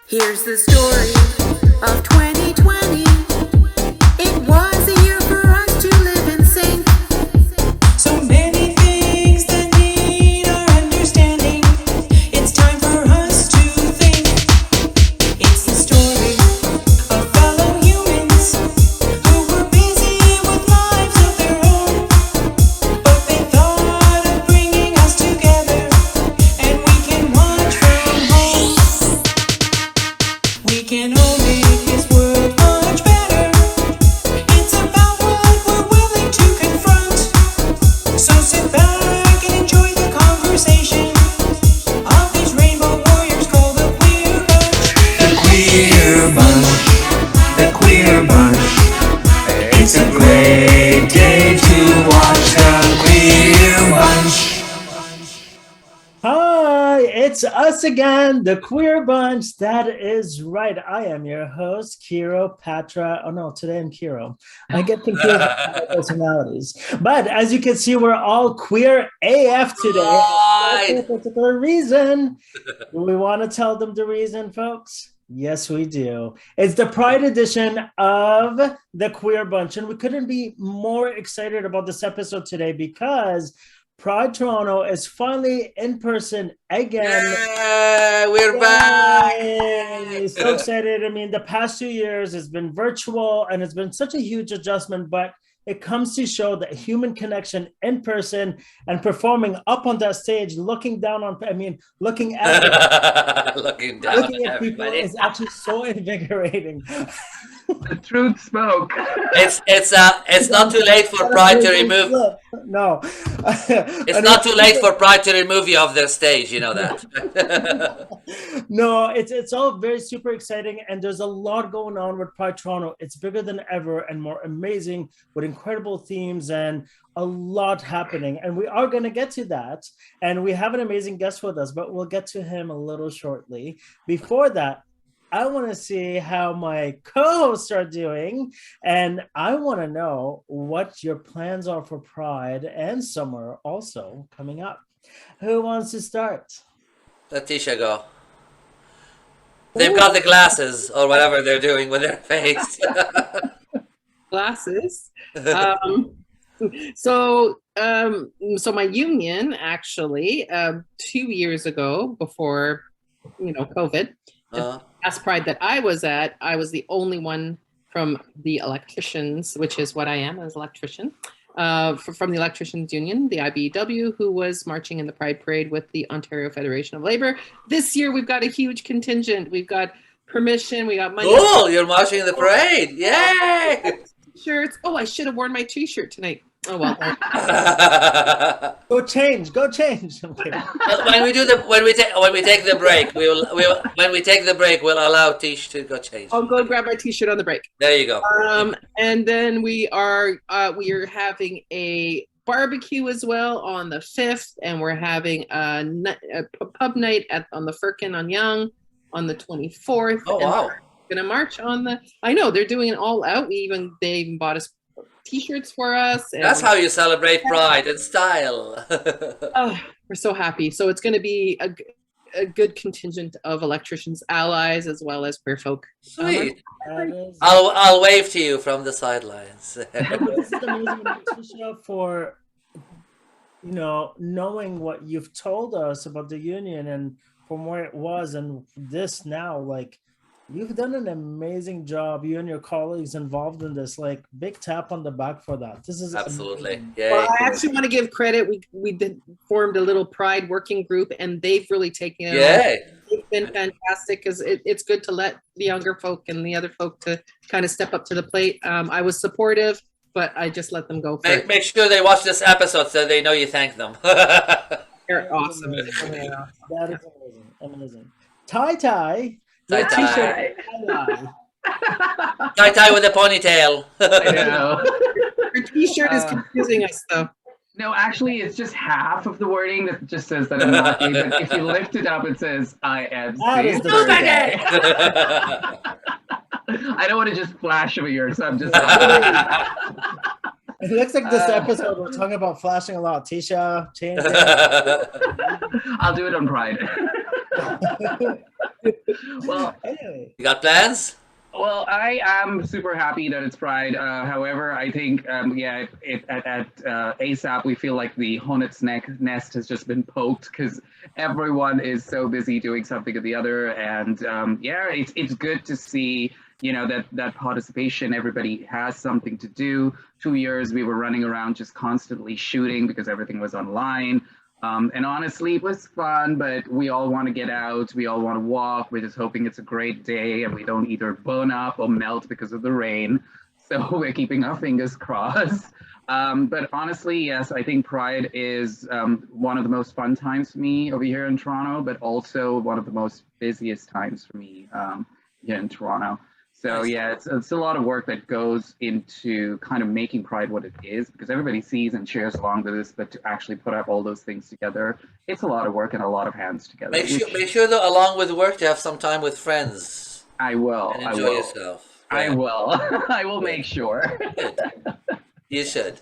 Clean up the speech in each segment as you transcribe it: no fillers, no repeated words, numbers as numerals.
Here's the story of 2020. It was a year for us to live in sync. So many things that need our understanding. It's time for us to think. It's the story of fellow humans who were busy with lives of their own. But they thought of bringing us together, and we can watch from home. We can all make this world much better. It's about what we're willing to confront. So sit back and enjoy the conversation of these rainbow warriors called the Queer Bunch. The Queer Bunch. The Queer Bunch. It's a great day to watch the Queer Bunch. Hi, it's us again, the Queer Bunch. That is right. I am your host, Kero Patra. Oh no, today I'm Kero. I get confused with my personalities. But as you can see, we're all queer AF today. Right. For a particular reason. Do we want to tell them the reason, folks? Yes, we do. It's the Pride edition of the Queer Bunch. And we couldn't be more excited about this episode today because Pride Toronto is finally in person again. Yeah, we're back. Yay! So excited. I mean, the past 2 years has been virtual and it's been such a huge adjustment, but it comes to show that human connection in person and performing up on that stage, looking down on, looking at looking down looking at people everybody. is actually so invigorating. The truth spoke. It's not too late for Pride to remove. No. It's not too late for Pride to remove you off their stage. You know that. No, it's all very super exciting, and there's a lot going on with Pride Toronto. It's bigger than ever and more amazing with incredible themes and a lot happening. And we are going to get to that. And we have an amazing guest with us, but we'll get to him a little shortly. Before that, I want to see how my co-hosts are doing, and I want to know what your plans are for Pride and summer also coming up. Who wants to start? Let Ticha go. They've got the glasses or whatever they're doing with their face. Glasses. So my union actually 2 years ago, before COVID, last Pride that I was at, I was the only one from the electricians, which is what I am as electrician, from the Electricians Union, the IBEW, who was marching in the Pride Parade with the Ontario Federation of Labor. This year, we've got a huge contingent. We've got permission. We got money. Cool! You're marching in the parade. Yay! T-shirts. Oh, I should have worn my T-shirt tonight. Oh well. Go change. I'm kidding. when we take the break, we'll allow Tish to go change. I'll go grab my T-shirt on the break. There you go. And then we are having a barbecue as well on the 5th, and we're having a pub night on the Firkin on Yonge on the 24th. Oh wow! We're gonna march on the. I know they're doing it all out. They even bought us T-shirts for us. That's how you celebrate Pride in style. Oh, we're so happy. So it's going to be a good contingent of electricians, allies, as well as queer folk. Sweet. I'll wave to you from the sidelines. This is amazing, Tisha, for knowing what you've told us about the union and from where it was and this now, like. You've done an amazing job, you and your colleagues involved in this. Like, big tap on the back for that. This is absolutely. Yeah. Well, I actually want to give credit. We formed a little Pride working group, and they've really taken it. Yeah, it's been fantastic because it's good to let the younger folk and the other folk to kind of step up to the plate. I was supportive, but I just let them go. Make sure they watch this episode so they know you thank them. They're awesome. That is amazing. Tie. Tie T-shirt. Tie with a ponytail. I know. Your T-shirt is confusing us, though. No, actually, it's just half of the wording that just says that I'm not gay, but if you lift it up, it says I am That is gay. the I don't want to just flash over here, so I'm just. It looks like this episode we're talking about flashing a lot. Tisha, change it. I'll do it on Pride. Well, Anyway, You got plans? Well, I am super happy that it's Pride. However, I think, at ASAP, we feel like the hornet's nest has just been poked because everyone is so busy doing something or the other. And it's good to see, that participation. Everybody has something to do. 2 years we were running around just constantly shooting because everything was online. And honestly, it was fun, but we all want to get out. We all want to walk. We're just hoping it's a great day and we don't either burn up or melt because of the rain. So we're keeping our fingers crossed. But honestly, yes, I think Pride is one of the most fun times for me over here in Toronto, but also one of the most busiest times for me here in Toronto. So Nice. yeah, it's a lot of work that goes into kind of making Pride what it is, because everybody sees and cheers along with this, but to actually put up all those things together, it's a lot of work and a lot of hands together. Make sure though, along with work, to have some time with friends I will. and I enjoy will. yourself. I Yeah, will. I will make sure. good. You should.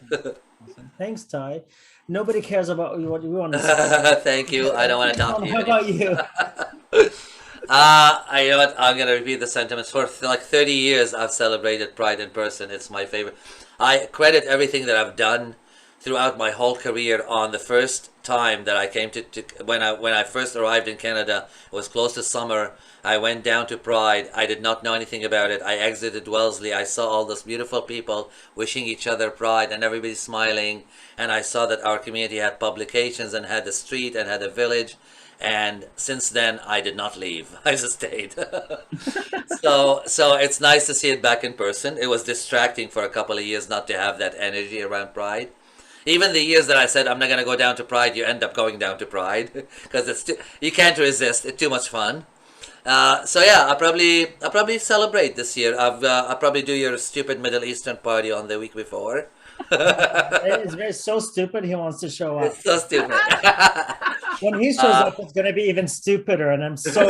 thanks, Ty. Nobody cares about what you want to say. Thank you. I don't want to talk to you How about you? You know what? I'm gonna repeat the sentiments. For like 30 years, I've celebrated Pride in person. It's my favorite. I credit everything that I've done throughout my whole career on the first time that I came to when I first arrived in Canada. It was close to summer. I went down to Pride. I did not know anything about it. I exited Wellesley. I saw all those beautiful people wishing each other Pride and everybody smiling. And I saw that our community had publications and had a street and had a village. And since then, I did not leave. I just stayed. So it's nice to see it back in person. It was distracting for a couple of years not to have that energy around Pride. Even the years that I said I'm not gonna go down to Pride, you end up going down to Pride because you can't resist. It's too much fun. So yeah, I'll probably celebrate this year. I'll probably do your stupid Middle Eastern party on the week before. It's so stupid he wants to show up. It's so stupid. When he shows up, it's gonna be even stupider, and I'm so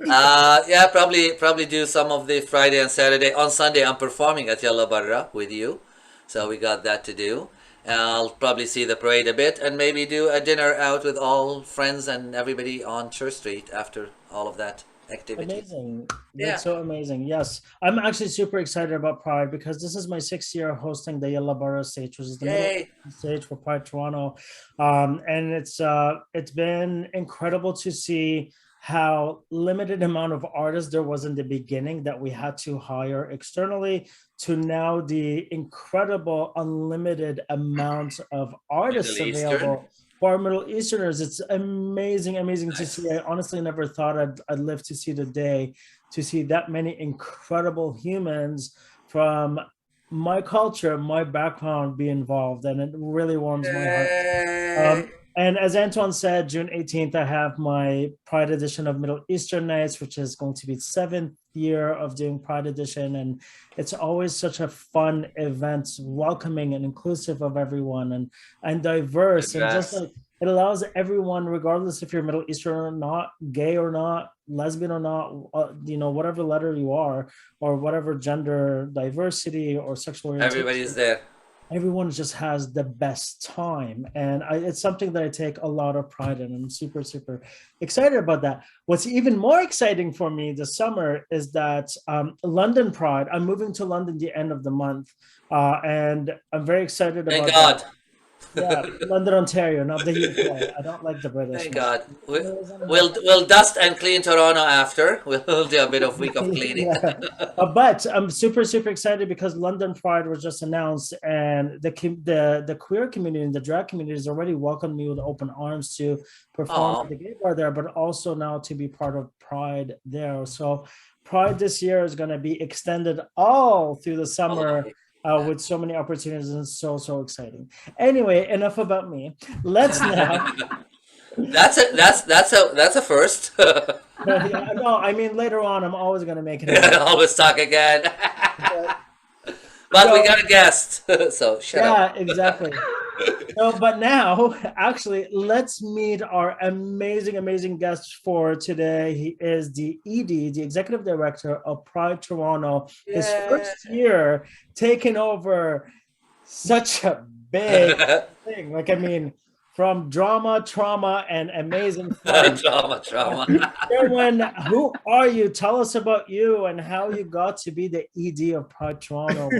Yeah, probably do some of the Friday and Saturday. On Sunday, I'm performing at Yalla Barra with you, so we got that to do. I'll probably see the parade a bit, and maybe do a dinner out with all friends and everybody on Church Street after all of that activity. amazing. Yeah. That's so amazing. Yes, I'm actually super excited about Pride because this is my 6th year hosting the Yalla Barra stage, which is the middle Yay! stage for Pride Toronto, and it's been incredible to see how limited amount of artists there was in the beginning that we had to hire externally to now the incredible unlimited amount of artists Middle Eastern? available for our Middle Easterners. It's amazing to Nice. see. I honestly never thought I'd live to see the day to see that many incredible humans from my culture, my background be involved, and it really warms my heart. Yay! And as Antoine said, June 18th, I have my Pride edition of Middle Eastern Nights, which is going to be 7th year of doing Pride edition. And it's always such a fun event, welcoming and inclusive of everyone and diverse. And just Congrats. like it allows everyone, regardless if you're Middle Eastern or not, gay or not, lesbian or not, whatever letter you are, or whatever gender diversity or sexual orientation, Everybody's there. everyone just has the best time, and it's something that I take a lot of pride in. I'm super excited about that. What's even more exciting for me this summer is that London Pride, I'm moving to London the end of the month, and I'm very excited Thank about God. that. Yeah, London, Ontario, not the UK. I don't like the British Thank one. God. We'll dust and clean Toronto after. We'll do a bit of week of cleaning. Yeah. But I'm super excited because London Pride was just announced, and the queer community and the drag community has already welcomed me with open arms to perform Aw. at the gay bar there, but also now to be part of Pride there. So Pride this year is going to be extended all through the summer. With so many opportunities, and so exciting. Anyway, enough about me. Let's now. That's a first. No, I mean later on, I'm always going to make it. Always talk again. But we got a guest, so shut up. Yeah, exactly. No, but now, actually, let's meet our amazing guest for today. He is the Edie, the Executive Director of Pride Toronto. His first year taking over such a big thing. Like, I mean, from drama, trauma, and amazing fun. Trauma. Sherwin, who are you? Tell us about you and how you got to be the ED of Pride Toronto.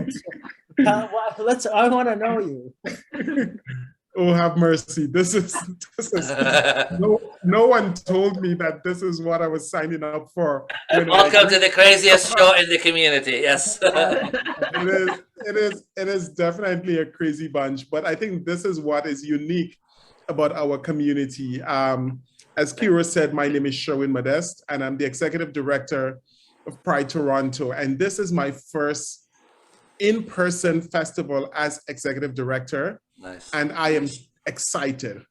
I want to know you. Oh, have mercy. This is no one told me that this is what I was signing up for. Welcome to the craziest show in the community. Yes. It is definitely a crazy bunch, but I think this is what is unique about our community. As Kero said, my name is Sherwin Modeste, and I'm the executive director of Pride Toronto. And this is my first in-person festival as executive director. Nice. And I am excited.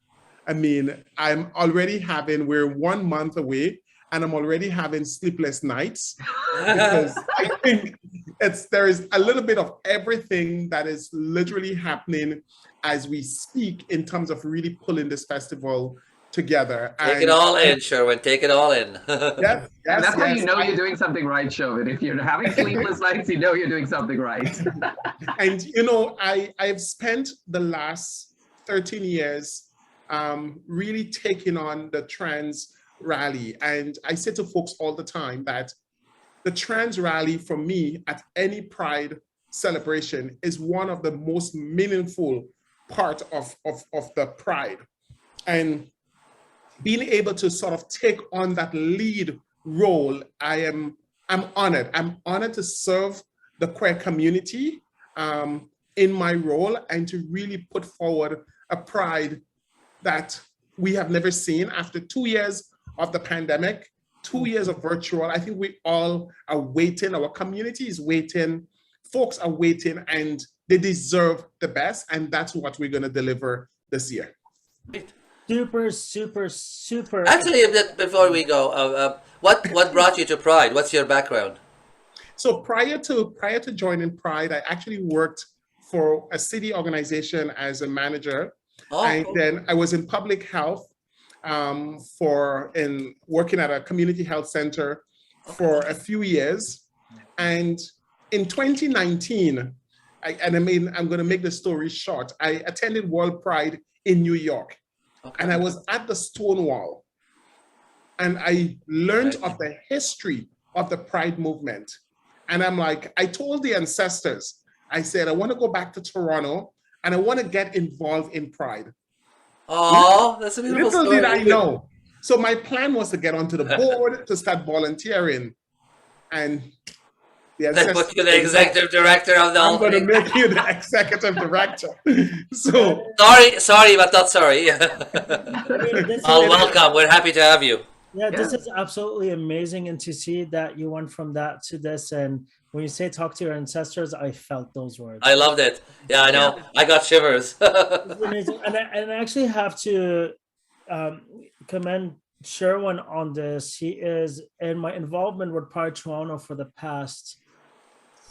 I mean, we're 1 month away, and I'm already having sleepless nights because I think there is a little bit of everything that is literally happening as we speak in terms of really pulling this festival together. Take it all in, Sherwin. Take it all in. Yes, and that's how you know you're doing something right, Sherwin. If you're having sleepless nights, you know you're doing something right. And I've spent the last 13 years really taking on the trans rally. And I say to folks all the time that the trans rally for me at any Pride celebration is one of the most meaningful part of the Pride. And being able to sort of take on that lead role, I'm honored. I'm honored to serve the queer community in my role and to really put forward a Pride that we have never seen after 2 years of the pandemic, 2 years of virtual. I think we all are waiting. Our community is waiting. Folks are waiting, and they deserve the best. And that's what we're going to deliver this year. Super. Actually, before we go, what brought you to Pride? What's your background? So prior to joining Pride, I actually worked for a city organization as a manager. And then I was in public health working at a community health center for a few years. And in 2019, I'm going to make the story short, I attended World Pride in New York. Okay. And I was at the Stonewall. And I learned of the history of the Pride movement. And I'm like, I told the ancestors, I said, I want to go back to Toronto and I want to get involved in Pride. Oh, that's a beautiful story. Little did I know. So my plan was to get onto the board, to start volunteering. And the ancestors, put you the executive director of the I'm going to make you the executive director. So sorry, but not sorry. Welcome. We're happy to have you. Yeah, this is absolutely amazing, and to see that you went from that to this. And when you say talk to your ancestors, I felt those words. I loved it. Yeah, I know. I got shivers. and I actually have to commend Sherwin on this. He is in my involvement with Pride Toronto for the past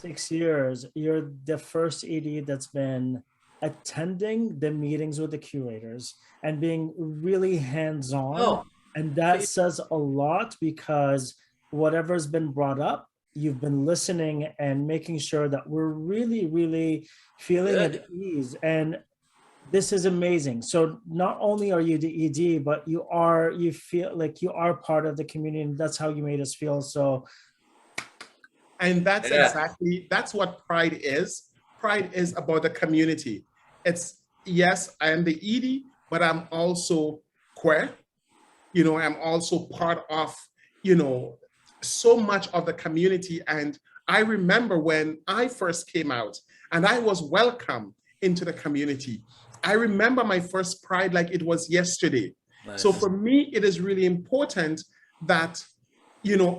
6 years. You're the first ED that's been attending the meetings with the curators and being really hands-on. Oh. And that says a lot, because whatever's been brought up, you've been listening and making sure that we're really, really feeling at ease. And this is amazing. So not only are you the ED, but you feel like you are part of the community, and that's how you made us feel. So. And that's that's what Pride is. Pride is about the community. It's, yes, I am the ED, but I'm also queer. I'm also part of, so much of the community. And I remember when I first came out and I was welcome into the community. I remember my first Pride like it was yesterday. Nice. So for me, it is really important that,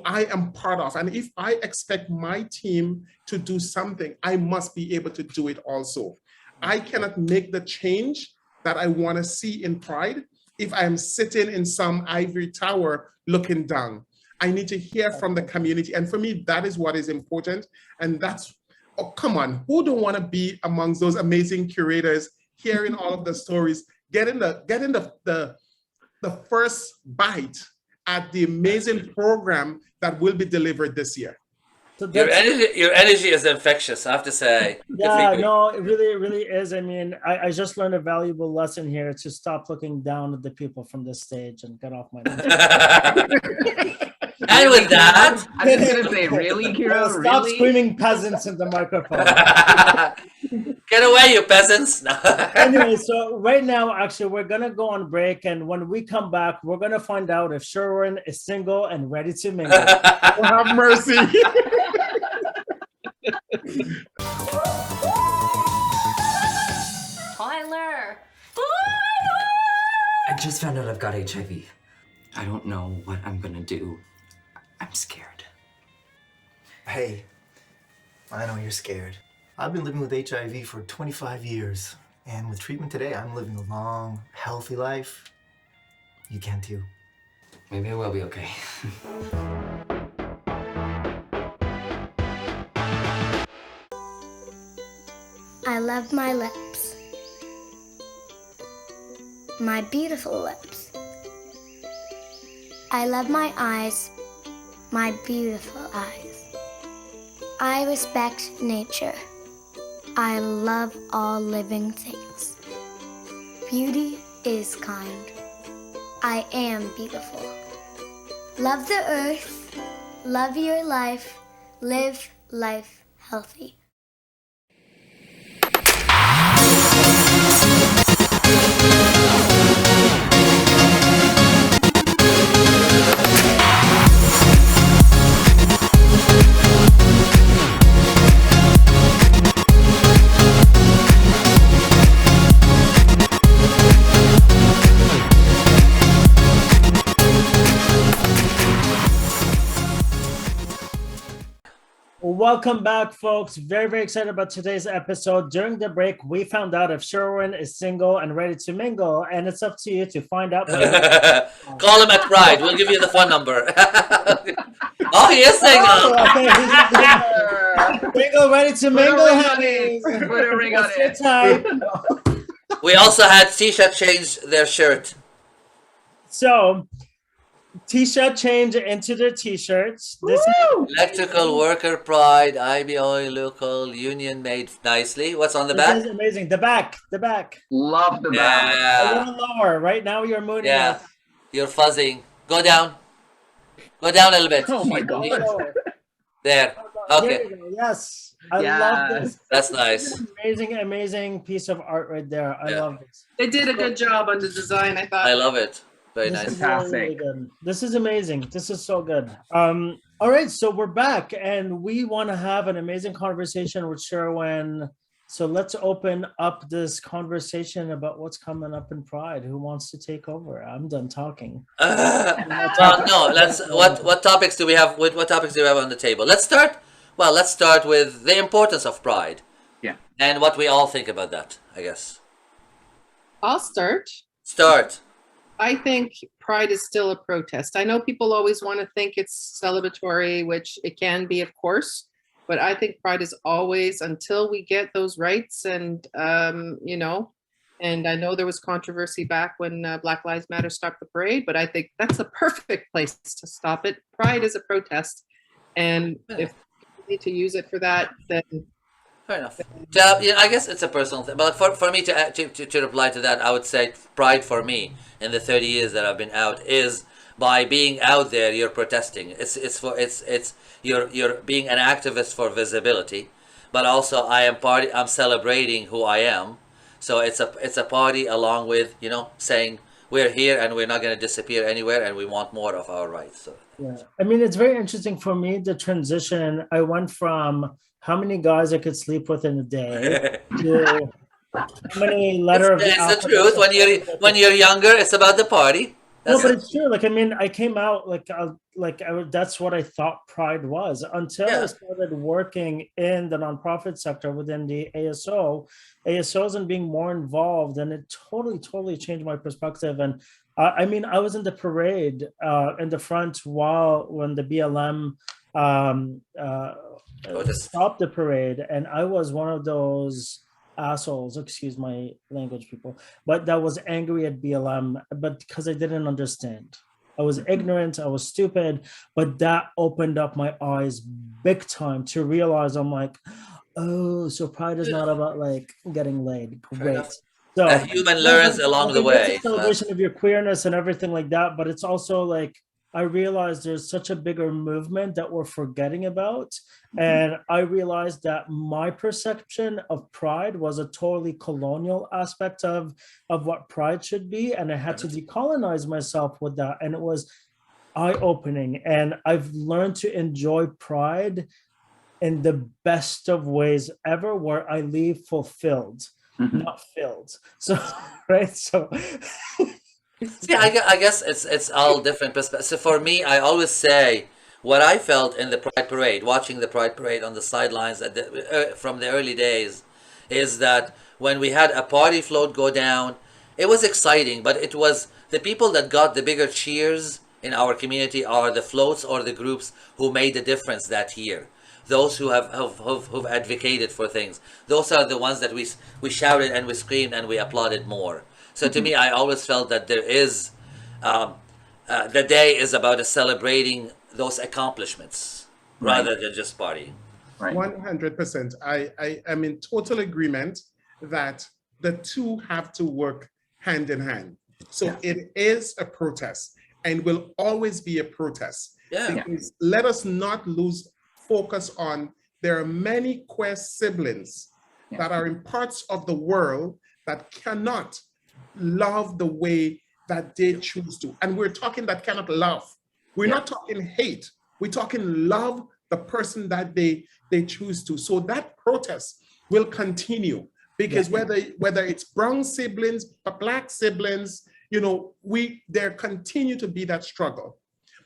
I am part of. And if I expect my team to do something, I must be able to do it also. I cannot make the change that I want to see in Pride if I'm sitting in some ivory tower looking down. I need to hear from the community. And for me, that is what is important. And that's, come on, who don't want to be amongst those amazing curators, hearing all of the stories, getting the first bite at the amazing program that will be delivered this year. So Your energy is infectious, I have to say. yeah, no, it really is. I mean, I just learned a valuable lesson here to stop looking down at the people from this stage and get off my And with that, I was gonna say, really, Kero? Stop Really? screaming peasants in the microphone. get away, you peasants. Anyway, so right now, actually, we're gonna go on break, and when we come back, we're gonna find out if Sherwin is single and ready to mingle. Oh, have mercy. Tyler! I just found out I've got HIV. I don't know what I'm gonna do. I'm scared. Hey, I know you're scared. I've been living with HIV for 25 years, and with treatment today, I'm living a long, healthy life. You can too. Maybe I will be okay. I love my lips. My beautiful lips. I love my eyes. My beautiful eyes. I respect nature. I love all living things. Beauty is kind. I am beautiful. Love the earth. Love your life. Live life healthy. Welcome back, folks. Very, very excited about today's episode. During the break, we found out if Sherwin is single and ready to mingle, and it's up to you to find out. Call him at Pride. We'll give you the phone number. Oh, he is single. Oh, okay. Single, ready to mingle, honey. Put a ring on Sit it. tight. We also had Tisha change their shirt. So, Tisha changed into their t-shirts. This Electrical Worker Pride, IBO local, union made nicely. What's on the this back? is amazing. The back. Love the back. A Yeah. little lower. Right now, you're mooning Yeah. us. You're fuzzing. Go down. Go down a little bit. Oh my God. There. Here Okay. we go. Yes. I Yes. love this. That's nice. Amazing piece of art right there. I Yeah. love this. They did a good job on the design, I thought. I love it. Very This nice. is really, really good. This is amazing. This is so good. All right, so we're back and we want to have an amazing conversation with Sherwin. So let's open up this conversation about what's coming up in Pride. Who wants to take over? I'm done talking. No, let's what topics do we have what topics do we have on the table? Let's start with the importance of Pride. Yeah. And what we all think about that, I guess. I'll start. Start. I think Pride is still a protest. I know people always want to think it's celebratory, which it can be, of course, but I think Pride is always, until we get those rights and, and I know there was controversy back when Black Lives Matter stopped the parade, but I think that's a perfect place to stop it. Pride is a protest. And if we need to use it for that, then Fair enough. I guess it's a personal thing. But for me to reply to that, I would say Pride for me in the 30 years that I've been out is by being out there, you're protesting. It's you're being an activist for visibility, but also I'm celebrating who I am. So it's a party along with saying we're here and we're not going to disappear anywhere and we want more of our rights. So. Yeah, I mean, it's very interesting for me, the transition. I went from how many guys I could sleep with in a day to how many letter of the It's the alphabet. truth. When you're younger, it's about the party. No, but it's true. Like, I mean, I came out that's what I thought Pride was until I started working in the nonprofit sector within the ASOs and being more involved, and it totally changed my perspective. And I mean, I was in the parade in the front when the BLM stopped the parade, and I was one of those assholes, excuse my language, people, but that was angry at BLM, but because I didn't understand. I was ignorant, I was stupid, but that opened up my eyes big time to realize I'm like, oh, so pride is not about like getting laid. Great. So a human learns along the way. It's a celebration of your queerness and everything like that, but it's also like I realized there's such a bigger movement that we're forgetting about. And I realized that my perception of pride was a totally colonial aspect of what pride should be. And I had to decolonize myself with that. And it was eye-opening. And I've learned to enjoy pride in the best of ways ever, where I leave fulfilled, not filled. So, right. So see, I guess it's all different perspectives. So for me, I always say what I felt in the Pride Parade, watching the Pride Parade on the sidelines at from the early days, is that when we had a party float go down, it was exciting, but it was the people that got the bigger cheers in our community are the floats or the groups who made the difference that year. Those who who've advocated for things. Those are the ones that we shouted and we screamed and we applauded more. So to me, I always felt that there is, the day is about celebrating those accomplishments rather than just partying. Right. 100%. I am in total agreement that the two have to work hand in hand. So it is a protest and will always be a protest. Because let us not lose focus on there are many queer siblings that are in parts of the world that cannot love the way that they choose to. And we're talking that cannot love. We're not talking hate. We're talking love the person that they choose to. So that protest will continue because whether it's brown siblings, black siblings, you know, there continue to be that struggle.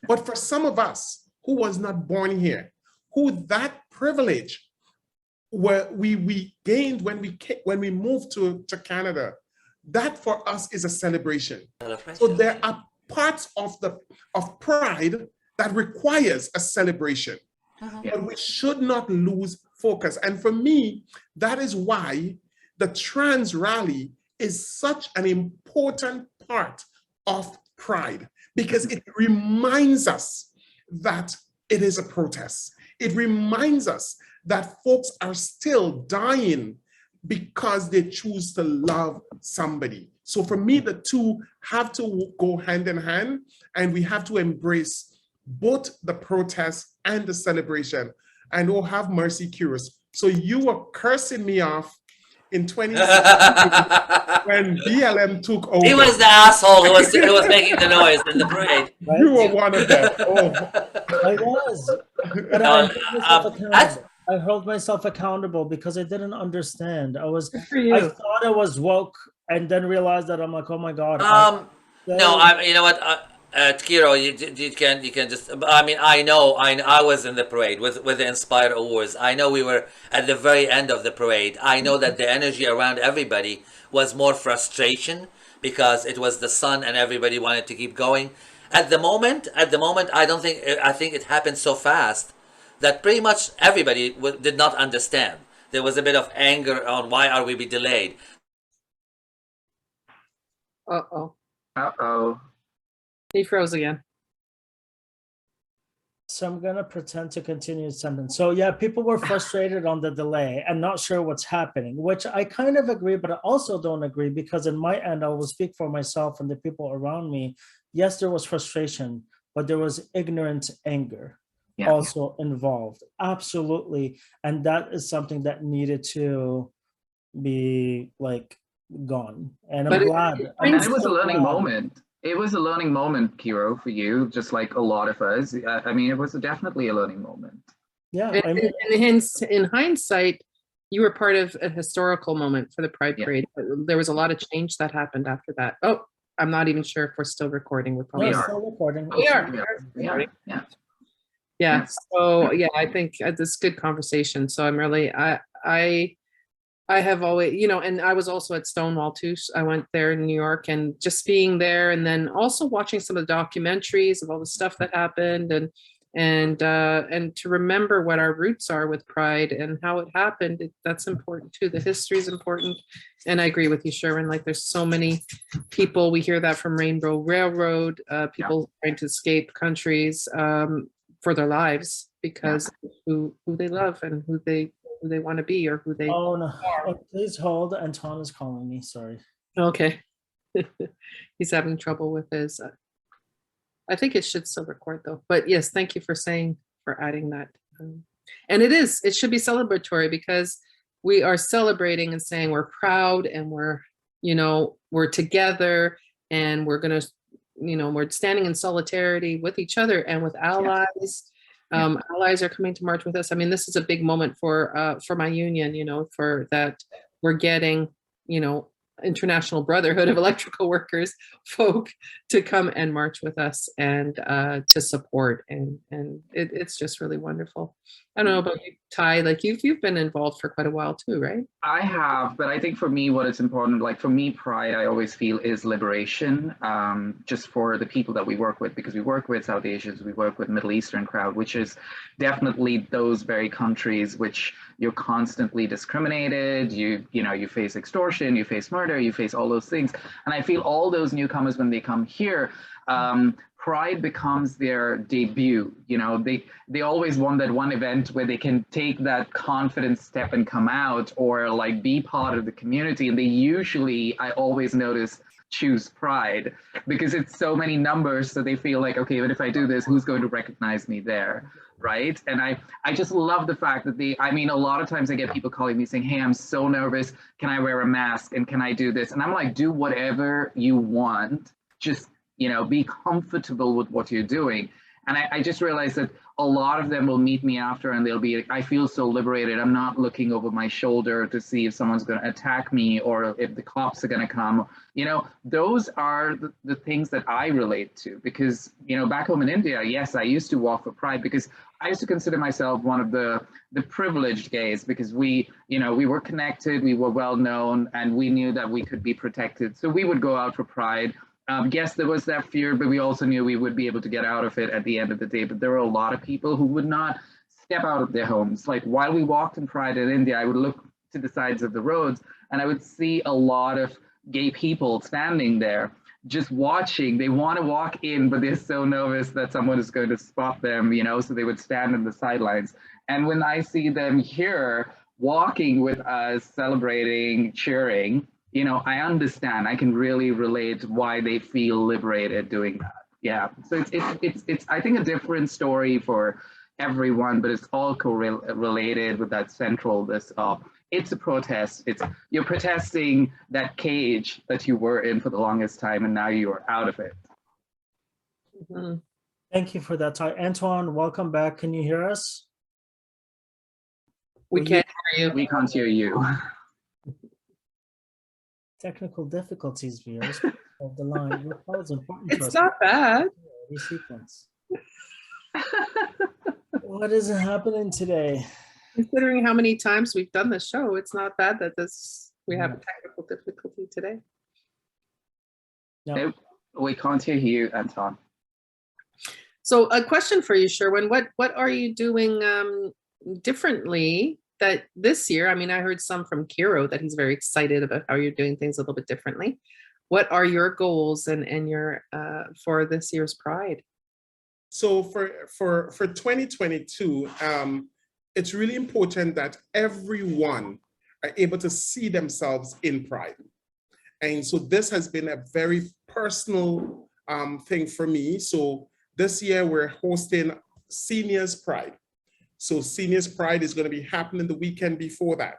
But for some of us who was not born here, who that privilege where we gained when we moved to Canada, that for us is a celebration. So there are parts of pride that requires a celebration, but we should not lose focus. And for me, that is why the trans rally is such an important part of pride, because it reminds us that it is a protest. It reminds us that folks are still dying because they choose to love somebody. So for me, the two have to go hand in hand, and we have to embrace both the protest and the celebration. And oh, have mercy, Curious. So you were cursing me off in 2016 when BLM took over. He was the asshole who was making the noise in the parade. You were one of them. Oh. I was. But I held myself accountable because I didn't understand. I thought I was woke and then realized that I'm like, oh my God. No, you know what? Kero, you can just. I mean, I was in the parade with the Inspire Awards. I know we were at the very end of the parade. I know that the energy around everybody was more frustration because it was the sun and everybody wanted to keep going. At the moment, I think it happened so fast that pretty much everybody did not understand. There was a bit of anger on why are we delayed. Uh-oh. He froze again. So I'm going to pretend to continue the sentence. So yeah, people were frustrated on the delay and not sure what's happening, which I kind of agree, but I also don't agree because in my end, I will speak for myself and the people around me. Yes, there was frustration, but there was ignorant anger also involved. Absolutely. And that is something that needed to be like gone. And I'm glad. And it was a learning moment. It was a learning moment, Kero, for you, just like a lot of us. I mean, it was definitely a learning moment. Yeah. In hindsight, you were part of a historical moment for the Pride Parade. There was a lot of change that happened after that. Oh, I'm not even sure if we're still recording. We're probably still recording. We are. Yeah. So yeah, I think this good conversation. So I'm really, I have always, you know, and I was also at Stonewall too. I went there in New York and just being there and then also watching some of the documentaries of all the stuff that happened. And and to remember what our roots are with Pride and how it happened. That's important too. The history is important. And I agree with you, Sherwin. Like, there's so many people, we hear that from Rainbow Railroad, people trying to escape countries for their lives because who they love and who they want to be, or who they Oh no! Oh, please hold. Antoine is calling me. Sorry. Okay. He's having trouble with his. I think it should still record though. But yes, thank you for adding that. And it should be celebratory, because we are celebrating and saying we're proud, and we're together, and we're gonna, we're standing in solidarity with each other and with allies. Allies are coming to march with us. I mean, this is a big moment for my union, for that we're getting, International Brotherhood of Electrical Workers folk to come and march with us and to support, and it's just really wonderful. I don't know about you, Ty, like you've been involved for quite a while too, right? I have, but I think for me, what is important, like for me, Pride, I always feel is liberation, just for the people that we work with, because we work with South Asians, we work with Middle Eastern crowd, which is definitely those very countries which you're constantly discriminated, you face extortion, you face murder, you face all those things. And I feel all those newcomers, when they come here, Pride becomes their debut. They always want that one event where they can take that confident step and come out, or like be part of the community. And they usually, I always notice, choose Pride because it's so many numbers. So they feel like, okay, but if I do this, who's going to recognize me there? Right. And I just love the fact that a lot of times I get people calling me saying, hey, I'm so nervous. Can I wear a mask? And can I do this? And I'm like, do whatever you want. Just be comfortable with what you're doing. And I just realized that a lot of them will meet me after and they'll be like, I feel so liberated. I'm not looking over my shoulder to see if someone's going to attack me or if the cops are going to come. Those are the things that I relate to, because, back home in India, yes, I used to walk for Pride because I used to consider myself one of the privileged gays, because we were connected, we were well known, and we knew that we could be protected. So we would go out for Pride. Yes, there was that fear, but we also knew we would be able to get out of it at the end of the day. But there were a lot of people who would not step out of their homes. Like while we walked in Pride in India, I would look to the sides of the roads and I would see a lot of gay people standing there just watching. They want to walk in, but they're so nervous that someone is going to spot them, so they would stand on the sidelines. And when I see them here walking with us, celebrating, cheering, I understand. I can really relate why they feel liberated doing that. Yeah. So it's I think a different story for everyone, but it's all related with that centralness of it's a protest. You're protesting that cage that you were in for the longest time, and now you are out of it. Mm-hmm. Thank you for that, Ty. Antoine, welcome back. Can you hear us? We can't hear you. We can't hear you. Technical difficulties, viewers. Of the line. Your call is important to us. It's not bad. Sequence. What is happening today? Considering how many times we've done this show, it's not bad that we have a technical difficulty today. No. We can't hear you, Anton. So a question for you, Sherwin. What are you doing differently that this year? I mean, I heard some from Kero that he's very excited about how you're doing things a little bit differently. What are your goals and your for this year's Pride? So for 2022, it's really important that everyone are able to see themselves in Pride. And so this has been a very personal thing for me. So this year we're hosting Seniors Pride. So Seniors Pride is going to be happening the weekend before that.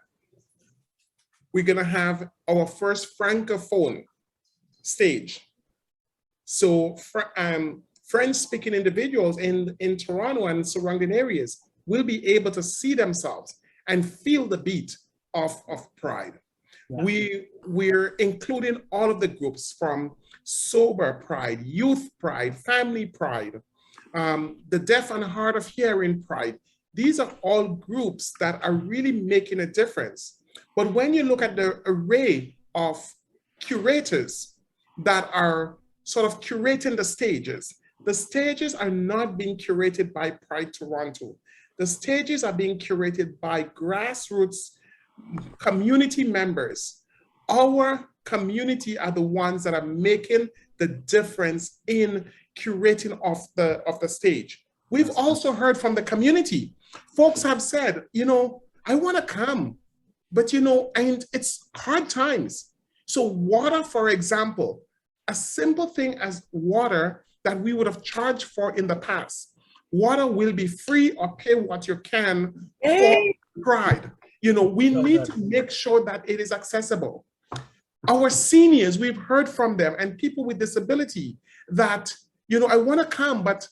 We're going to have our first Francophone stage. So French-speaking individuals in Toronto and surrounding areas will be able to see themselves and feel the beat of Pride. Yeah. We're including all of the groups from Sober Pride, Youth Pride, Family Pride, the Deaf and Hard of Hearing Pride. These are all groups that are really making a difference. But when you look at the array of curators that are sort of curating the stages, the stages are not being curated by Pride Toronto. The stages are being curated by grassroots community members. Our community are the ones that are making the difference in curating of the stage. We've also heard from the community. Folks have said, you know, I want to come, but you know, and it's hard times. So water, for example, a simple thing as water that we would have charged for in the past. Water will be free or pay what you can for Pride. You know, we need to make sure that it is accessible. Our seniors, we've heard from them, and people with disability that, you know, I want to come, but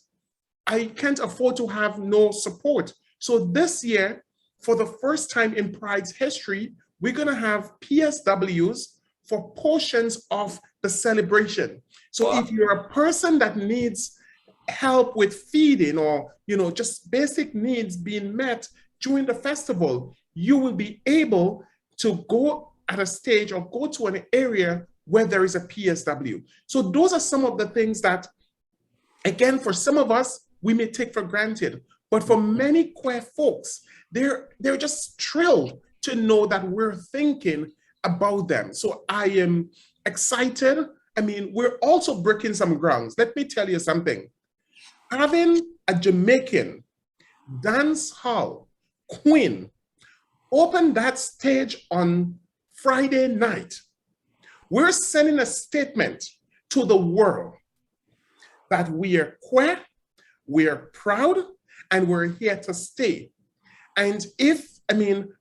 I can't afford to have no support. So this year, for the first time in Pride's history, we're going to have PSWs for portions of the celebration. So if you're a person that needs help with feeding or, you know, just basic needs being met during the festival, you will be able to go at a stage or go to an area where there is a PSW. So those are some of the things that, again, for some of us, we may take for granted, but for many queer folks, they're just thrilled to know that we're thinking about them. So I am excited. I mean, we're also breaking some grounds. Let me tell you something. Having a Jamaican dance hall queen open that stage on Friday night, we're sending a statement to the world that we are queer, we are proud, and we're here to stay. And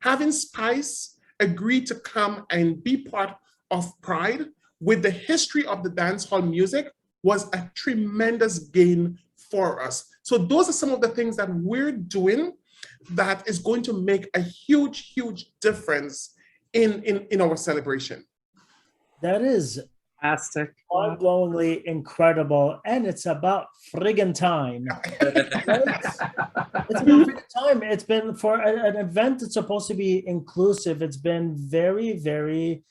having Spice agree to come and be part of Pride with the history of the dancehall music was a tremendous gain for us. So those are some of the things that we're doing that is going to make a huge, huge difference in our celebration. That is fantastic, mind-blowingly incredible, and it's about friggin' time. Right? It's about friggin' time. It's been, for an event that's supposed to be inclusive, it's been very, very,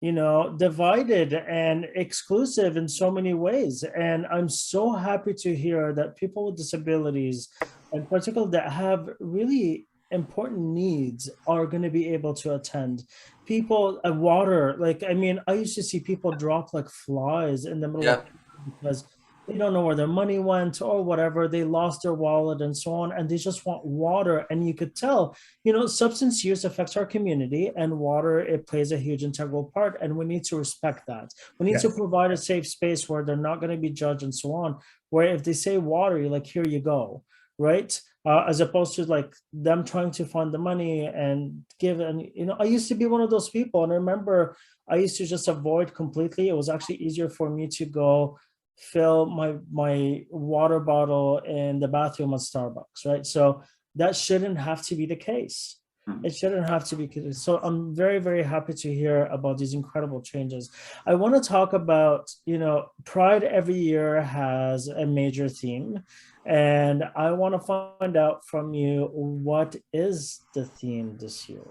you know, divided and exclusive in so many ways. And I'm so happy to hear that people with disabilities, and particularly that have really important needs, are going to be able to attend. People at water, like, I mean, I used to see people drop like flies in the middle of because they don't know where their money went or whatever, they lost their wallet and so on, and they just want water. And you could tell, you know, substance use affects our community, and water, it plays a huge integral part, and we need to respect that. We need to provide a safe space where they're not going to be judged and so on, where if they say water, you're like, here you go, right? As opposed to like them trying to find the money and give. And, you know, I used to be one of those people, and I remember I used to just avoid completely. It was actually easier for me to go fill my water bottle in the bathroom at Starbucks, right? So that shouldn't have to be the case. It shouldn't have to be. So I'm very, very happy to hear about these incredible changes. I want to talk about, you know, Pride every year has a major theme, and I want to find out from you, what is the theme this year?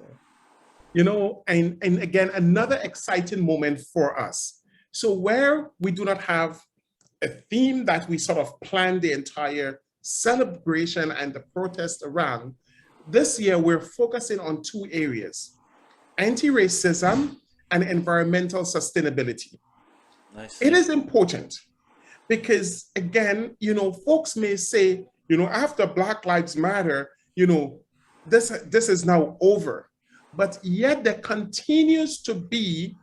You know, and again, another exciting moment for us. So where we do not have a theme that we sort of plan the entire celebration and the protest around, this year we're focusing on two areas: anti-racism and environmental sustainability. Nice. It is important because, again, you know, folks may say, you know, after Black Lives Matter, you know, this is now over, but yet there continues to be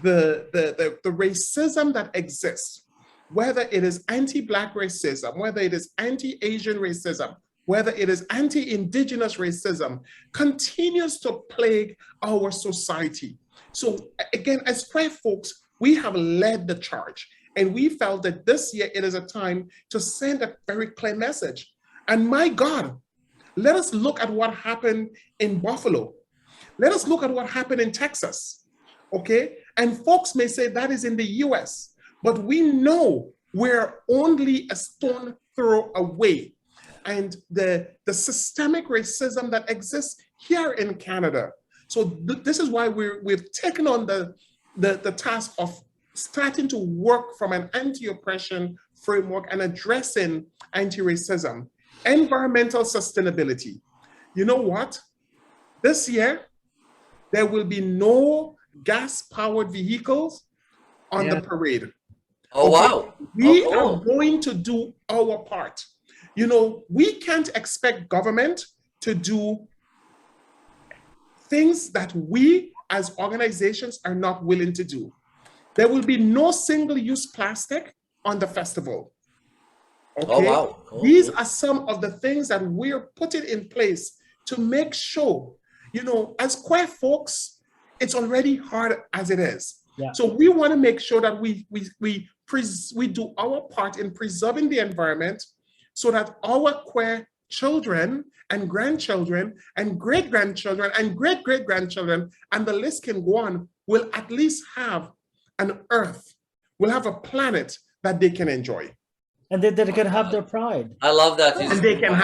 the racism that exists, whether it is anti-Black racism, whether it is anti-Asian racism, whether it is anti-Indigenous racism, continues to plague our society. So again, as queer folks, we have led the charge, and we felt that this year it is a time to send a very clear message. And my God, let us look at what happened in Buffalo. Let us look at what happened in Texas, okay? And folks may say that is in the US, but we know we're only a stone throw away. And the systemic racism that exists here in Canada. So this is why we've taken on the task of starting to work from an anti-oppression framework and addressing anti-racism. Environmental sustainability. You know what? This year, there will be no gas-powered vehicles on the parade. Oh, wow. We are going to do our part. You know, we can't expect government to do things that we as organizations are not willing to do. There will be no single-use plastic on the festival. Okay? Oh, wow. Cool. These are some of the things that we're putting in place to make sure, you know, as queer folks, it's already hard as it is. Yeah. So we want to make sure that we do our part in preserving the environment so that our queer children and grandchildren and great-grandchildren and great-great-grandchildren, and the list can go on, will at least have an earth, will have a planet that they can enjoy. And they can have their pride. I love that. And they can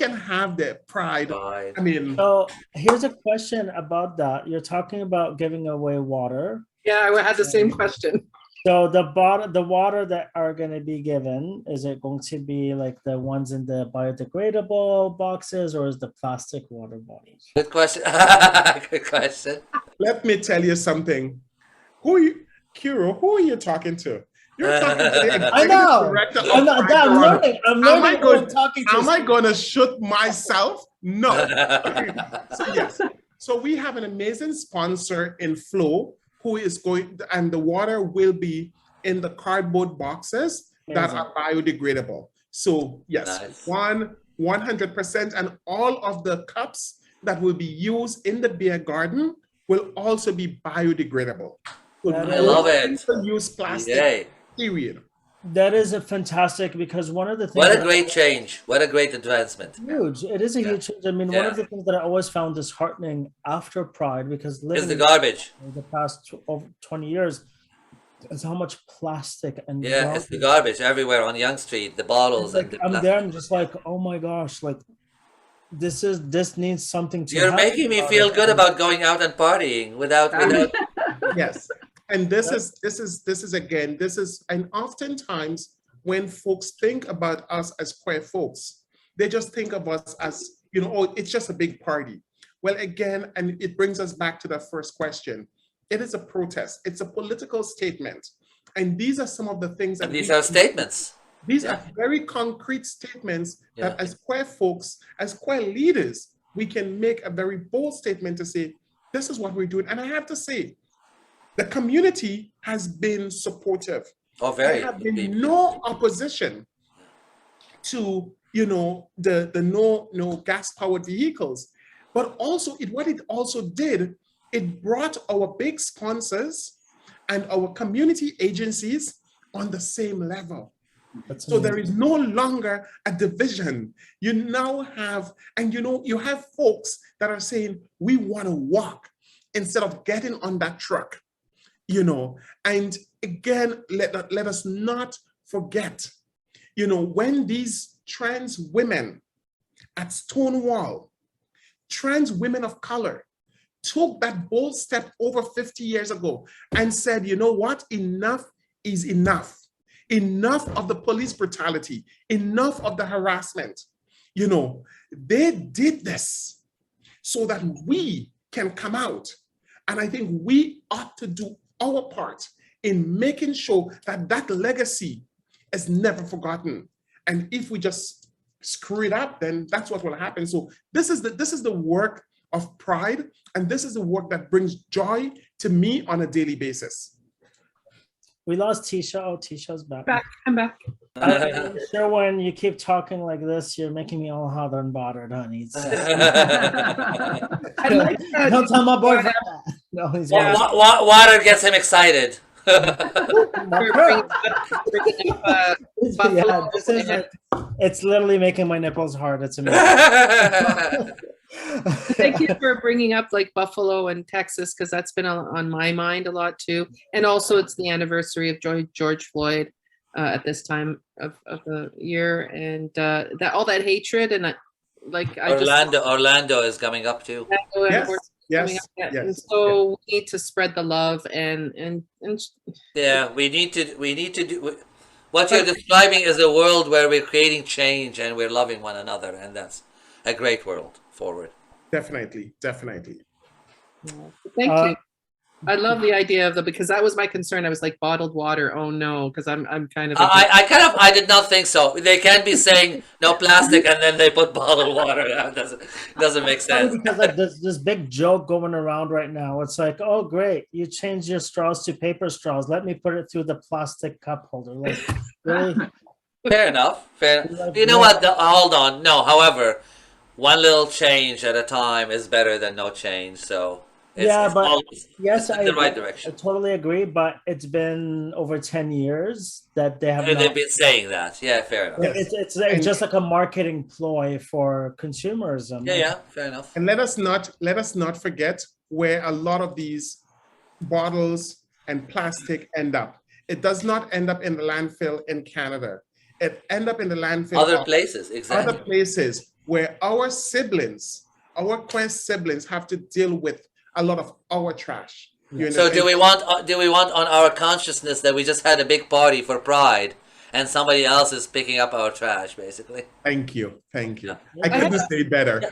have their pride. I mean, so here's a question about that. You're talking about giving away water. Yeah, I had the same question. So the water that are going to be given, is it going to be like the ones in the biodegradable boxes, or is the plastic water bottles? Good question. Good question. Let me tell you something. Kero, who are you talking to? You're talking to the I know. director of I'm learning. I'm learning who I'm talking to. Am I going to shoot myself? No. Okay. So yes. So we have an amazing sponsor in Flow who is going, and the water will be in the cardboard boxes that are biodegradable. So yes, Nice. 100%, and all of the cups that will be used in the beer garden will also be biodegradable. So I love it. Use plastic. Yay. Period. That is a fantastic, because one of the things. What a great change. What a great advancement. Huge. It is a huge change. I mean, one of the things that I always found disheartening after Pride, because living Is the garbage. in the past over 20 years, is how much plastic and Yeah, it's the garbage everywhere on Young Street, the bottles. Like, and I'm the there, I'm just like, oh my gosh, like this needs something to. You're making me feel good about going out and partying without. Yes. And this is again, and oftentimes when folks think about us as queer folks, they just think of us as, you know, oh, it's just a big party. Well, again, and it brings us back to the first question. It is a protest. It's a political statement. And these are some of the things that These are statements. These are very concrete statements that as queer folks, as queer leaders, we can make a very bold statement to say, this is what we're doing. And I have to say, the community has been supportive. Oh, very. There have been no opposition to, you know, the no gas-powered vehicles. But also, what it also did, it brought our big sponsors and our community agencies on the same level. So there is no longer a division. You now have, and you know, you have folks that are saying, we want to walk instead of getting on that truck. You know, and again, let us not forget, you know, when these trans women at Stonewall, trans women of color, took that bold step over 50 years ago and said, you know what, enough is enough. Enough of the police brutality, enough of the harassment. You know, they did this so that we can come out. And I think we ought to do our part in making sure that that legacy is never forgotten. And if we just screw it up, then that's what will happen. So this is the work of Pride, and this is the work that brings joy to me on a daily basis. We lost Ticha. Oh, Tisha's back. I'm back. Sherwin, you keep talking like this, you're making me all hot and bothered, honey. Don't tell my boyfriend that. No, he's water gets him excited. It's literally making my nipples hard. It's amazing. Thank you for bringing up like Buffalo and Texas, because that's been on my mind a lot too. And also it's the anniversary of George Floyd at this time of the year, and that all that hatred and Orlando is coming up too. Yes. And so we need to spread the love and yeah, we need to do. What you're describing is a world where we're creating change and we're loving one another, and that's a great world forward. Definitely. Thank you. I love the idea of because that was my concern. I was like, bottled water. Oh no, because I'm kind of. I did not think so. They can't be saying no plastic and then they put bottled water. That doesn't make sense. Because like this big joke going around right now. It's like, oh great, you changed your straws to paper straws. Let me put it through the plastic cup holder. Like, really? Fair enough. Like, you know what? Hold on. No, however, one little change at a time is better than no change. So. It's but yes, in the right direction. I totally agree. But it's been over 10 years that they have. They've been saying that. Yeah, fair enough. It's just like a marketing ploy for consumerism. Yeah, fair enough. And let us not forget where a lot of these bottles and plastic end up. It does not end up in the landfill in Canada. It end up in the landfill. Other places, exactly. Other places where our siblings, our Quest siblings, have to deal with a lot of our trash. So do we want on our consciousness that we just had a big party for Pride and somebody else is picking up our trash, basically? Thank you. I couldn't say better.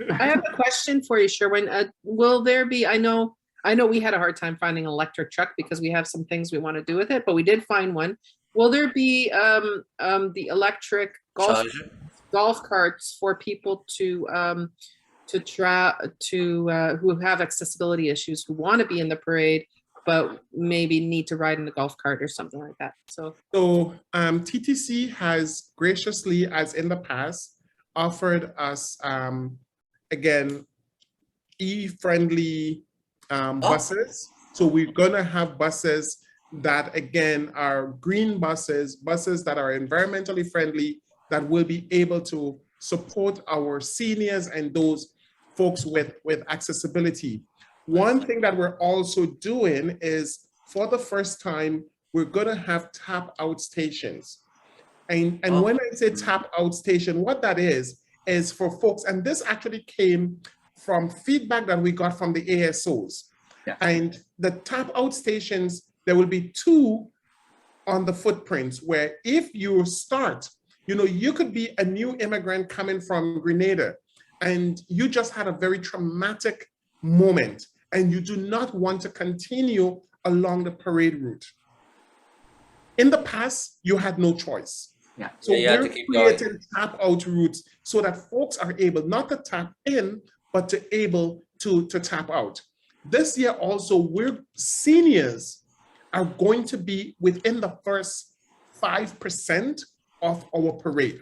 I have a question for you, Sherwin. Will there be? I know we had a hard time finding an electric truck because we have some things we want to do with it, but we did find one. Will there be the electric golf carts for people who have accessibility issues, who want to be in the parade, but maybe need to ride in a golf cart or something like that? So TTC has graciously, as in the past, offered us again e-friendly buses. So we're gonna have buses that again are green buses that are environmentally friendly, that will be able to support our seniors and those folks with accessibility. One thing that we're also doing is, for the first time, we're gonna have tap out stations. And when I say tap out station, what that is for folks, and this actually came from feedback that we got from the ASOs. Yeah. And the tap out stations, there will be 2 on the footprints, where if you start, you could be a new immigrant coming from Grenada and you just had a very traumatic moment and you do not want to continue along the parade route. In the past, you had no choice. Yeah. So we're creating tap out routes so that folks are able not to tap in, but to able to tap out. This year also, seniors are going to be within the first 5% of our parade.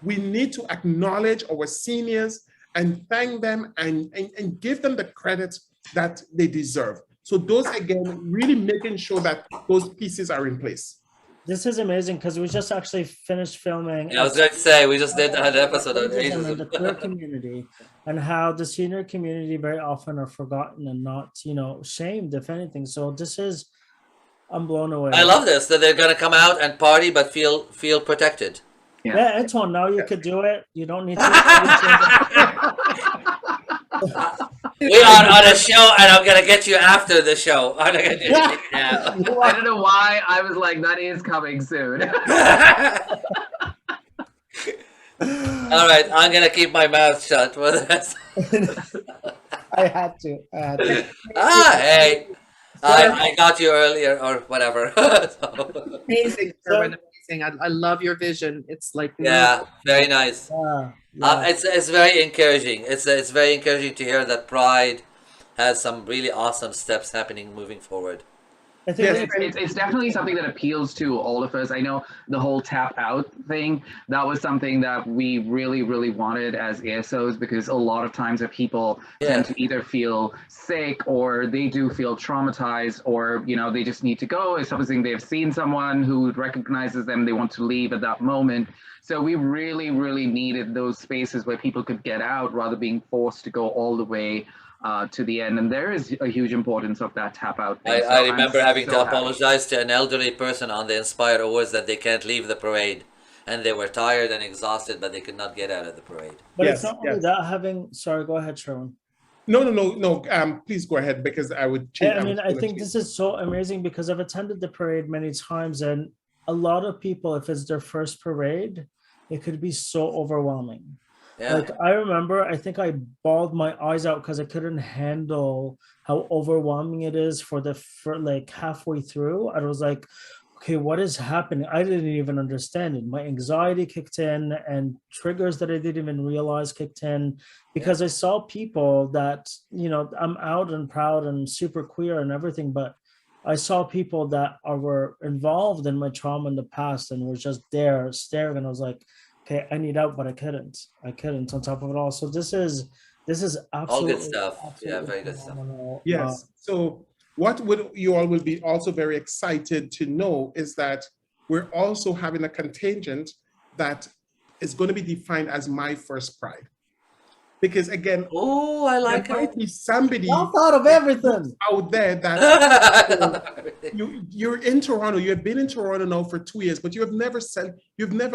We need to acknowledge our seniors and thank them and give them the credit that they deserve. So those, again, really making sure that those pieces are in place. This is amazing because we just actually finished filming. Yeah, I was going to say, we just did an episode on the queer community and how the senior community very often are forgotten and not, shamed, if anything. So I'm blown away. I love this, that they're going to come out and party, but feel protected. Yeah, Antoine, now you could do it. You don't need to. We are on a show, and I'm gonna get you after the show. I'm gonna do it now. I don't know why I was like, that is coming soon. All right, I'm gonna keep my mouth shut for this. I had to. Hey, I got you earlier, or whatever. Amazing, Sherwin. Amazing. I love your vision. It's like very nice. It's very encouraging. It's very encouraging to hear that Pride has some really awesome steps happening moving forward. I think it's definitely something that appeals to all of us. I know the whole tap out thing, that was something that we really, really wanted as ASOs, because a lot of times that people tend to either feel sick or they do feel traumatized, or, they just need to go. It's something they've seen someone who recognizes them, they want to leave at that moment. So we really, really needed those spaces where people could get out rather being forced to go all the way to the end. And there is a huge importance of that tap out thing. I remember having to apologize to an elderly person on the Inspire Awards that they can't leave the parade, and they were tired and exhausted, but they could not get out of the parade. But it's not only that sorry, go ahead, Sherwin. No. Please go ahead, because I would change. I think this is so amazing because I've attended the parade many times, and a lot of people, if it's their first parade, it could be so overwhelming. Yeah. Like I remember, I think I bawled my eyes out because I couldn't handle how overwhelming it is for like halfway through. I was like, okay, what is happening? I didn't even understand it. My anxiety kicked in and triggers that I didn't even realize kicked in because I saw people that, you know, I'm out and proud and super queer and everything, but I saw people that were involved in my trauma in the past and were just there staring. And I was like, okay, I need out, but I couldn't on top of it all. So this is absolutely all good stuff. Yeah, absolutely very good stuff. phenomenal. Yes. So what would you all will be also very excited to know is that we're also having a contingent that is going to be defined as my first pride. Because again, Oh, I like there might it. be somebody Y'all thought of everything. out there that you're in Toronto, you have been in Toronto now for 2 years, but you've never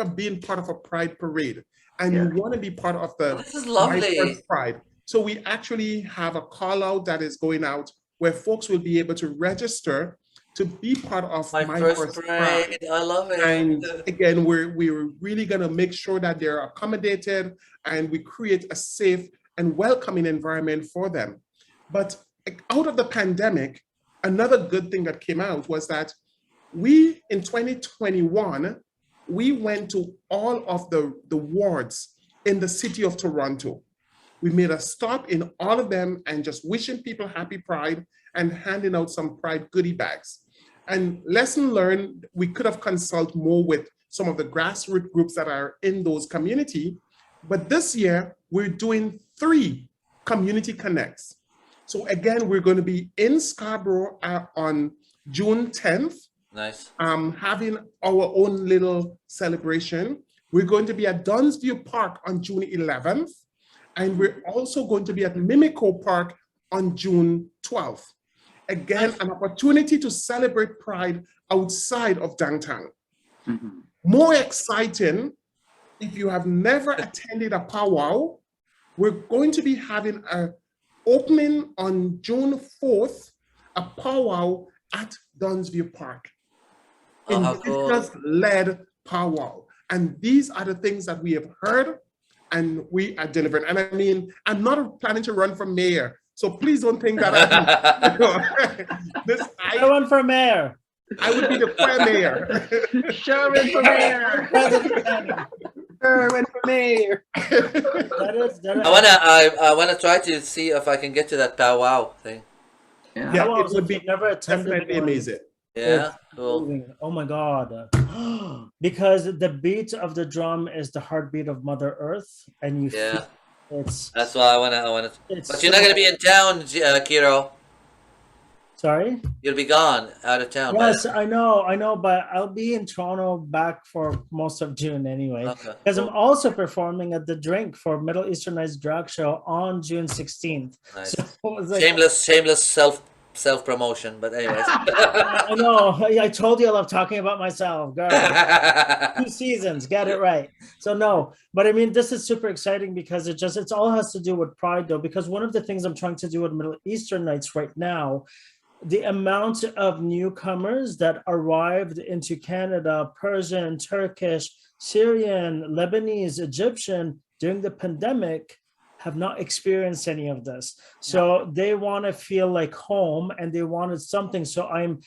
been part of a pride parade, and you want to be part of the This is My lovely. First Pride. So we actually have a call out that is going out where folks will be able to register to be part of My first parade. I love it. And again, we're really going to make sure that they're accommodated and we create a safe and welcoming environment for them. But out of the pandemic, another good thing that came out was that we, in 2021, we went to all of the wards in the city of Toronto. We made a stop in all of them and just wishing people happy Pride and handing out some Pride goodie bags. And lesson learned, we could have consulted more with some of the grassroots groups that are in those community. But this year, we're doing 3 community connects. So again, we're going to be in Scarborough on June 10th. Nice. Having our own little celebration. We're going to be at Dunsview Park on June 11th. And we're also going to be at Mimico Park on June 12th. Again, an opportunity to celebrate Pride outside of downtown. Mhm. More exciting, if you have never attended a powwow, we're going to be having an opening on June 4th, a powwow at Dunsview Park. Oh, how cool. Indigenous-led powwow. And these are the things that we have heard and we are delivering. And I mean, I'm not planning to run for mayor, so please don't think that I run for mayor. I would be the choir mayor. Sherwin for mayor. Sherwin for mayor. I wanna try to see if I can get to that powwow thing. Yeah. Yeah, Powwows, it would if be you've never attended definitely one, amazing. Yeah, it's cool. moving. Oh my God. Because the beat of the drum is the heartbeat of Mother Earth, and you Yeah. feel it's That's why I wanna. it's But you're not gonna be in town, Kero. sorry. You'll be gone, out of town. Yes, I know, but I'll be in Toronto back for most of June anyway. Okay, Because cool. I'm also performing at the Drink for Middle Eastern Nights Drag Show on June 16th. Nice. So it was like, Shameless self promotion. But anyways. I know. I told you I love talking about myself, girl. 2 seasons, get it right. So no, but I mean, this is super exciting because it all has to do with Pride though, because one of the things I'm trying to do with Middle Eastern Nights right now, the amount of newcomers that arrived into Canada, Persian, Turkish, Syrian, Lebanese, Egyptian during the pandemic have not experienced any of this. So they want to feel like home and they wanted something. So I'm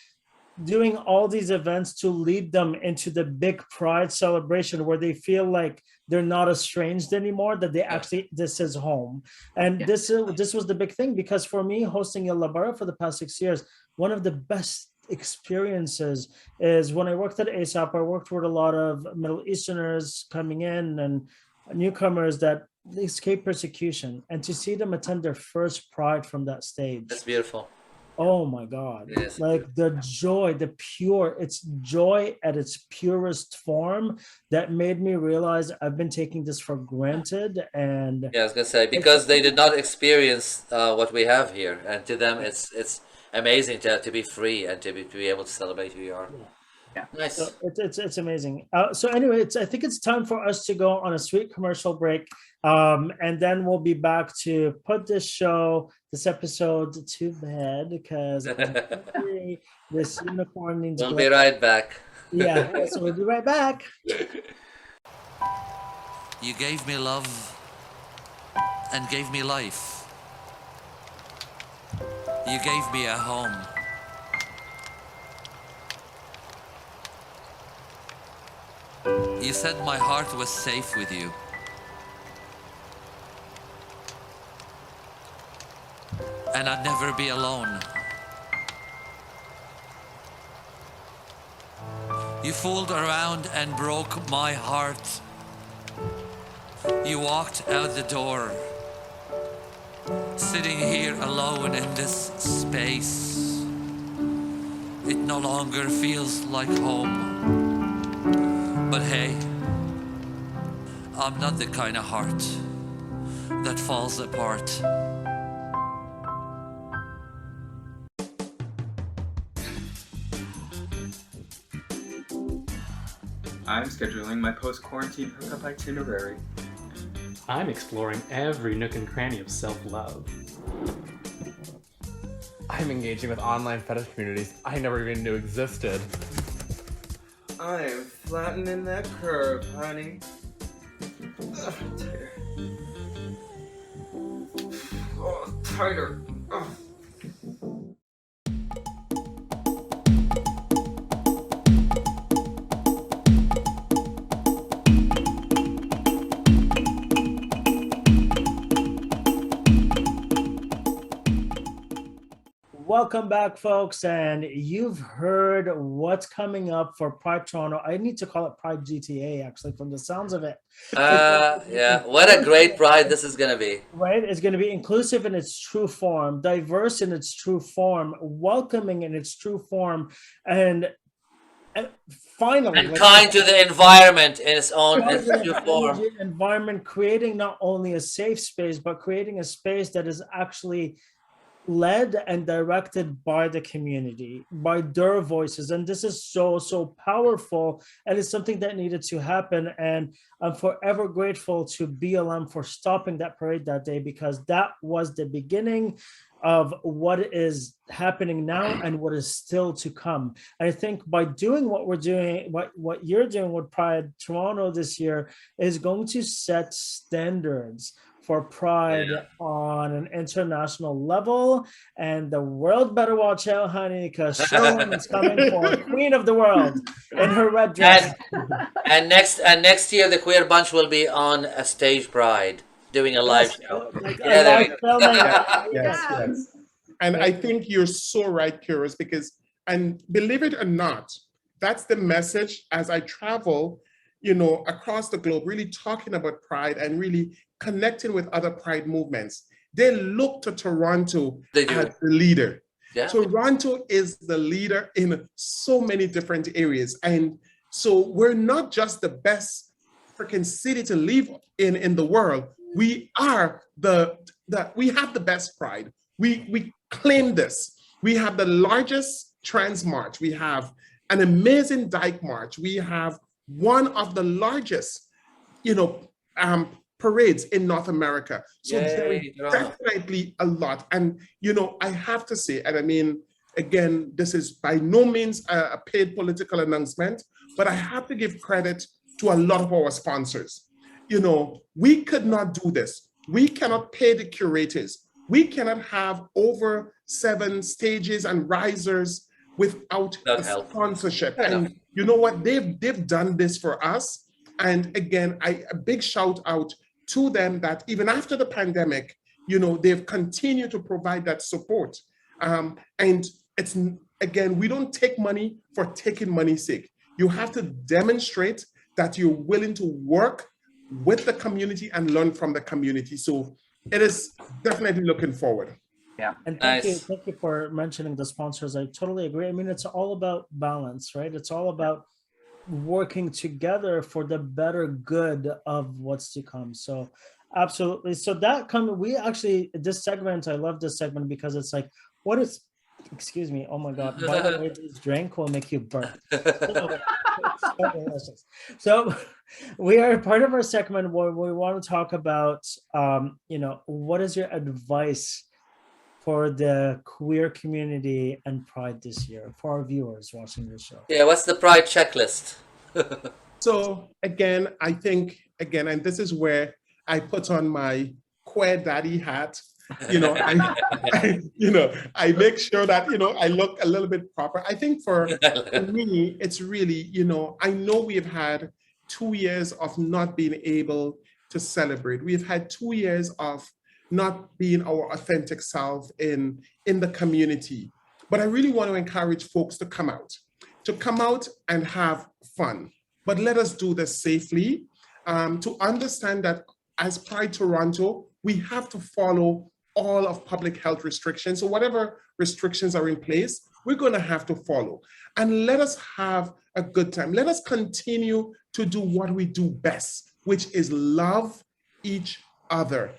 doing all these events to lead them into the big Pride celebration where they feel like they're not estranged anymore, that they actually, this is home. And this was the big thing, because for me, hosting Il Labara for the past 6 years, one of the best experiences is when I worked at ASAAP, I worked with a lot of Middle Easterners coming in and newcomers that escape persecution, and to see them attend their first Pride from that stage. That's beautiful. Oh my God. Yes. Like the joy, it's joy at its purest form that made me realize I've been taking this for granted. And Yeah, I was gonna say, because they did not experience what we have here, and to them it's amazing to be free and to be able to celebrate who you are. Yeah. Nice. so it's amazing. So anyway, I think it's time for us to go on a sweet commercial break. And then we'll be back to put this episode to bed, because this unicorn needs We'll be right back. Yeah, so we'll be right back. You gave me love and gave me life. You gave me a home. You said my heart was safe with you. And I'd never be alone. You fooled around and broke my heart. You walked out the door, sitting here alone in this space. It no longer feels like home. But hey, I'm not the kind of heart that falls apart. I'm scheduling my post-quarantine hookup itinerary. I'm exploring every nook and cranny of self-love. I'm engaging with online fetish communities I never even knew existed. I am flattening that curve, honey. Ugh, tighter. Oh, tighter. Ugh. Welcome back, folks, and you've heard what's coming up for Pride Toronto. I need to call it Pride GTA, actually, from the sounds of it. Yeah, what a great Pride this is going to be. Right? It's going to be inclusive in its true form, diverse in its true form, welcoming in its true form, and finally, and kind to the environment in its own true form. Environment, creating not only a safe space, but creating a space that is actually led and directed by the community, by their voices. And this is so powerful, and it's something that needed to happen. And I'm forever grateful to BLM for stopping that parade that day, because that was the beginning of what is happening now and what is still to come. And I think by doing what we're doing, what you're doing with Pride Toronto this year is going to set standards for Pride on an international level, and the world better watch out, honey, because Sherwin is coming for Queen of the World in her red dress. And next year, the Queer Bunch will be on a stage Pride doing a live show. Yes. And I think you're so right, Kero, because, and believe it or not, that's the message as I travel, across the globe, really talking about Pride and really connecting with other Pride movements. They look to Toronto as the leader. Yeah. Toronto is the leader in so many different areas. And so we're not just the best freaking city to live in the world. We are we have the best Pride. We claim this. We have the largest trans march. We have an amazing dyke march. We have one of the largest, parades in North America. So there is definitely a lot. And, I have to say, and I mean, again, this is by no means a paid political announcement, but I have to give credit to a lot of our sponsors. We could not do this. We cannot pay the curators. We cannot have over 7 stages and risers without a sponsorship. And you know what? They've done this for us. And again, a big shout out to them that even after the pandemic, they've continued to provide that support. And it's, again, we don't take money for taking money's sake. You have to demonstrate that you're willing to work with the community and learn from the community. So it is definitely looking forward. Yeah. And thank you for mentioning the sponsors. I totally agree. I mean, it's all about balance, right? It's all about working together for the better good of what's to come. So absolutely. So we actually, this segment, I love this segment because it's like, what is, excuse me, oh my God, by the way, this drink will make you burn. So we are part of our segment where we want to talk about, what is your advice for the queer community and Pride this year for our viewers watching this show? Yeah, what's the Pride checklist? So again, I think, and this is where I put on my queer daddy hat. I make sure that, I look a little bit proper. I think for me, it's really, I know we've had 2 years of not being able to celebrate. We've had 2 years of not being our authentic self in the community. But I really want to encourage folks to come out and have fun. But let us do this safely, to understand that as Pride Toronto, we have to follow all of public health restrictions. So whatever restrictions are in place, we're going to have to follow. And let us have a good time. Let us continue to do what we do best, which is love each other.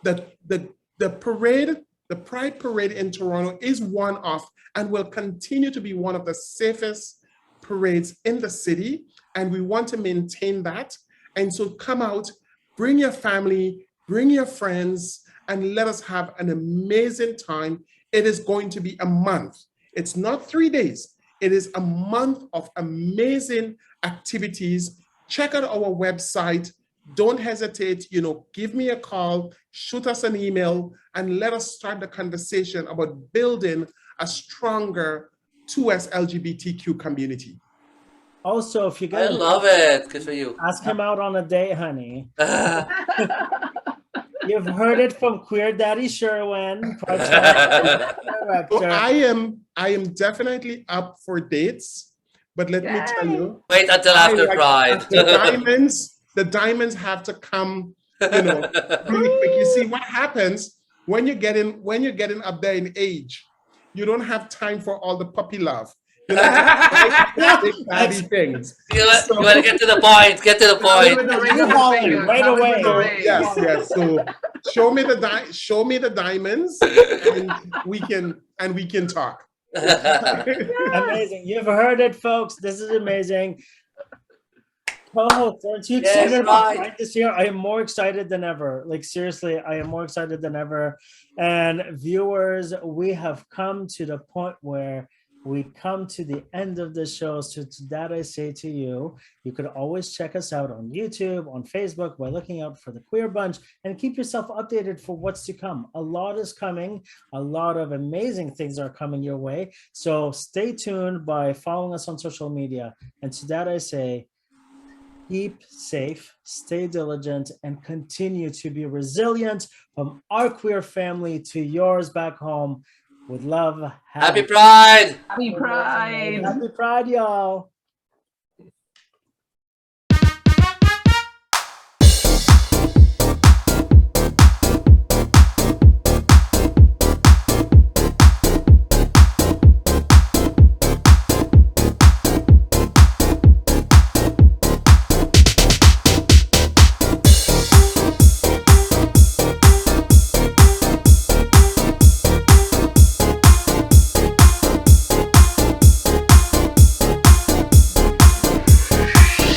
The parade, the Pride Parade in Toronto is one of, and will continue to be one of the safest parades in the city. And we want to maintain that. And so come out, bring your family, bring your friends, and let us have an amazing time. It is going to be a month. It's not 3 days. It is a month of amazing activities. Check out our website. Don't hesitate, give me a call, shoot us an email, and let us start the conversation about building a stronger 2S LGBTQ community. Also, if you I love it. Good for you. Ask him out on a date, honey. You've heard it from Queer Daddy Sherwin. So I am definitely up for dates, but let me tell you. Wait until after Pride. The diamonds have to come, really quick. You see what happens when you're getting up there in age. You don't have time for all the puppy love. You know, things. You want to get to the point. Get to the point. Right away. Yes. So show me the diamonds, and we can talk. Amazing. You've heard it, folks. This is amazing. Co-host, aren't you excited about Pride this year? I am more excited than ever. Like, seriously, I am more excited than ever. And viewers, we have come to the point where we come to the end of the show. So to that I say to you, you could always check us out on YouTube, on Facebook, by looking out for the Queer Bunch, and keep yourself updated for what's to come. A lot is coming. A lot of amazing things are coming your way. So stay tuned by following us on social media. And to that I say, keep safe, stay diligent, and continue to be resilient from our queer family to yours back home. With love. Happy Pride! Happy Pride! Happy Pride, y'all.